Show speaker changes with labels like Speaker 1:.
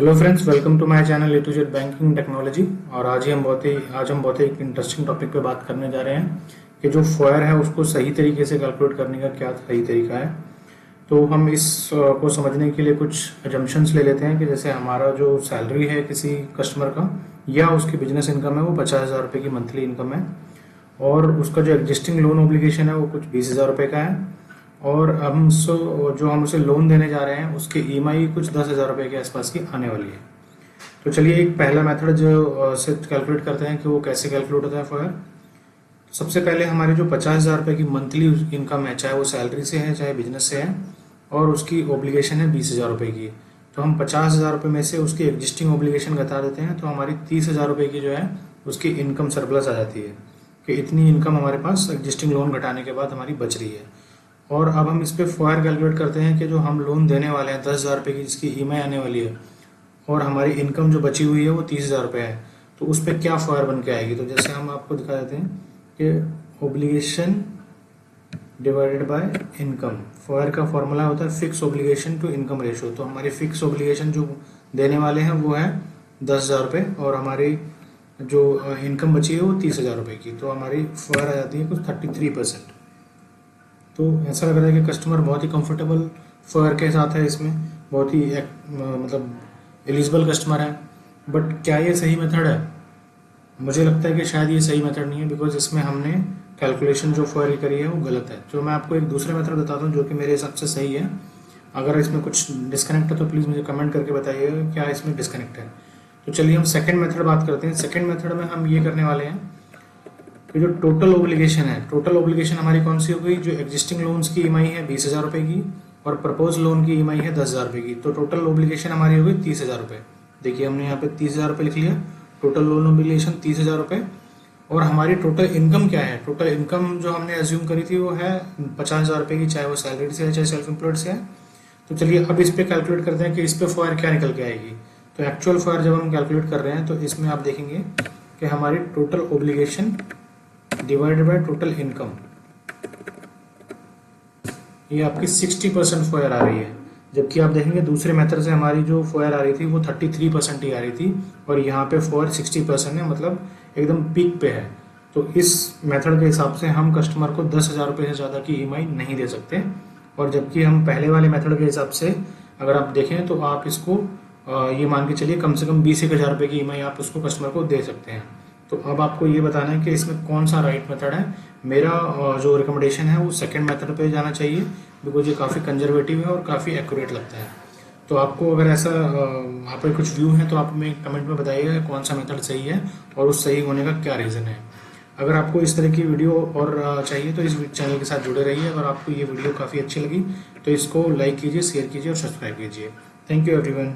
Speaker 1: Hello friends, welcome to my channel A to Z banking technology. और आज हम बहुत ही एक इंटरेस्टिंग टॉपिक पे बात करने जा रहे हैं कि जो फोयर है उसको सही तरीके से कैलकुलेट करने का क्या सही तरीका है। तो हम इस को समझने के लिए कुछ अजम्पशंस ले लेते हैं कि जैसे हमारा जो सैलरी है किसी कस्टमर का या उसकी बिजनेस इनकम है वो 50,000 रुपये की मंथली इनकम है, और उसका जो एग्जिस्टिंग लोन ऑब्लिगेशन है वो कुछ 20,000 रुपये का है, और हम उसे लोन देने जा रहे हैं उसकी ईएमआई कुछ 10,000 रुपये के आसपास की आने वाली है। तो चलिए एक पहला मेथड जो से कैलकुलेट करते हैं कि वो कैसे कैलकुलेट होता है फोयर। सबसे पहले हमारी जो 50,000 रुपये की मंथली इनकम है, चाहे वो सैलरी से है चाहे बिजनेस से है, और उसकी ओब्लिगेशन है 20,000 रुपये की, तो हम 50,000 रुपये में से उसकी एग्जिस्टिंग ओब्लिगेशन घटा देते हैं, तो हमारी 30,000 रुपये की जो है उसकी इनकम सरप्लस आ जाती है कि इतनी इनकम हमारे पास एग्जिस्टिंग लोन घटाने के बाद हमारी बच रही है। और अब हम इस पे फोयर कैलकुलेट करते हैं कि जो हम लोन देने वाले हैं 10,000 रुपये की जिसकी ईएमआई आने वाली है, और हमारी इनकम जो बची हुई है वो 30,000 रुपये है, तो उस पर क्या फोयर बन के आएगी। तो जैसे हम आपको दिखा देते हैं कि obligation divided by income, FOIR का फॉर्मूला होता है fix obligation to income ratio. तो हमारी फिक्स ओब्लिगेशन जो देने वाले हैं वो है 10,000 रुपये, और हमारी जो इनकम बची है वो 30,000 रुपये की, तो हमारी फोयर आ जाती है कुछ 33%। तो ऐसा लग रहा है कि कस्टमर बहुत ही कंफर्टेबल फोयर के साथ है, इसमें बहुत ही मतलब एलिजिबल कस्टमर है। बट क्या ये सही मेथड है? मुझे लगता है कि शायद ये सही मेथड नहीं है, बिकॉज इसमें हमने कैलकुलेशन जो फोयर की करी है वो गलत है। तो मैं आपको एक दूसरे मेथड बताता हूँ जो कि मेरे हिसाब से सही है। अगर इसमें कुछ डिस्कनेक्ट है तो प्लीज़ मुझे कमेंट करके बताइएगा क्या इसमें डिस्कनेक्ट है। तो चलिए हम सेकेंड मेथड बात करते हैं। सेकेंड मेथड में हम ये करने वाले हैं कि जो टोटल ओब्लिगेशन है, टोटल ओब्लिगेशन हमारी कौन सी हो गई, जो एग्जिस्टिंग लोन्स की ईएमआई है 20,000 रुपये की और प्रपोज लोन की ईएमआई है 10,000 रुपये की, तो टोटल ओब्लिगेशन हमारी हो गई 30,000 रुपये। देखिए हमने यहाँ पे 30,000 रुपये लिख लिया, टोटल लोन ओब्लिगेशन 30,000 रुपये। और हमारी टोटल इनकम क्या है? टोटल इनकम जो हमने एज्यूम करी थी वो है 50,000 रुपये की, चाहे वो सैलरी से है चाहे सेल्फ एम्प्लॉयड से है। तो चलिए अब इस पे कैलकुलेट करते हैं कि इस पे फोयर क्या निकल के आएगी। तो एक्चुअल फोयर जब हम कैलकुलेट कर रहे हैं तो इसमें आप देखेंगे कि हमारी total obligation divided by total income, ये आपकी 60% फोयर आ रही है, जबकि आप देखेंगे दूसरे मेथड से हमारी जो फोयर आ रही थी वो 33% ही आ रही थी, और यहाँ पे फोयर 60% है, मतलब एकदम पीक पे है। तो इस मेथड के हिसाब से हम कस्टमर को 10,000 रुपये से ज़्यादा की ईएमआई नहीं दे सकते, और जबकि हम पहले वाले मेथड के हिसाब से अगर आप देखें तो आप इसको ये मान के चलिए कम से कम 20,000 रुपये की ईएमआई आप उसको कस्टमर को दे सकते हैं। तो अब आपको ये बताना है कि इसमें कौन सा राइट मेथड है। मेरा जो रिकमेंडेशन है वो सेकंड मेथड पे जाना चाहिए, बिकॉज ये काफ़ी कंजर्वेटिव है और काफ़ी एक्यूरेट लगता है। तो आपको अगर ऐसा आपके कुछ व्यू है तो आप हमें कमेंट में बताइएगा कौन सा मेथड सही है और उस सही होने का क्या रीज़न है। अगर आपको इस तरह की वीडियो और चाहिए तो इस चैनल के साथ जुड़े रहिए। अगर आपको ये वीडियो काफ़ी अच्छी लगी तो इसको लाइक कीजिए, शेयर कीजिए और सब्सक्राइब कीजिए। Thank you everyone.